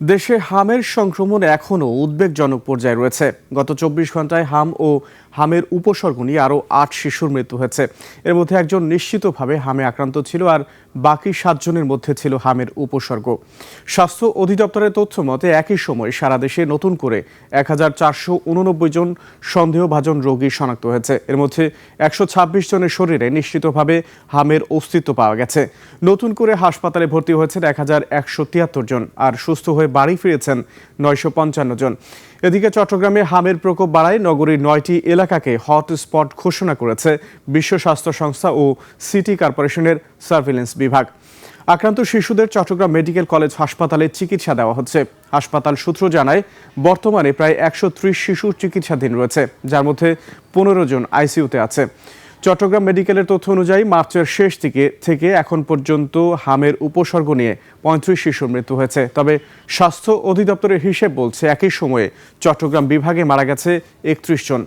দেশে হামের সংক্রমণ এখনও উদ্বেগজনক পর্যায়ে রয়েছে। গত ২৪ ঘন্টায় হাম ও হামের উপসর্গ নিয়ে আরও ৮ শিশুর মৃত্যু হয়েছে। এর মধ্যে একজন নিশ্চিতভাবে হামে আক্রান্ত ছিল, আর বাকি ৭ জনের মধ্যে ছিল হামের উপসর্গ। স্বাস্থ্য অধিদপ্তরের তথ্য মতে একই সময় সারা দেশে নতুন করে ১,৪৮৯ জন সন্দেহভাজন রোগী শনাক্ত হয়েছে। এর মধ্যে ১২৬ জনের শরীরে নিশ্চিতভাবে হামের অস্তিত্ব পাওয়া গেছে। নতুন করে হাসপাতালে ভর্তি হয়েছেন ১,১৭৩ জন, আর সুস্থ হয়ে বাড়ি ফিরেছেন ৯৫৫ জন। এদিকে চট্টগ্রামে হামের প্রকোপ বাড়ায় নগরীর ৯টি এলাকাকে হটস্পট ঘোষণা করেছে বিশ্ব স্বাস্থ্য সংস্থা ও সিটি কর্পোরেশনের সার্ভিল্যান্স বিভাগ। আক্রান্ত শিশুদের চট্টগ্রাম মেডিকেল কলেজ হাসপাতালে চিকিৎসা দেওয়া হচ্ছে। হাসপাতাল সূত্র জানায়, বর্তমানে প্রায় ১৩০ শিশু চিকিৎসাধীন রয়েছে, যার মধ্যে ১৫ জন আইসিইউতে আছে। চট্টগ্রাম মেডিকেলের তথ্য অনুযায়ী মার্চের শেষ দিকে থেকে এখন পর্যন্ত হামের উপসর্গ নিয়ে ৩৫ শিশুর মৃত্যু হয়েছে। তবে স্বাস্থ্য অধিদপ্তরের হিসেব বলছে একই সময়ে চট্টগ্রাম বিভাগে মারা গেছে ৩১ জন।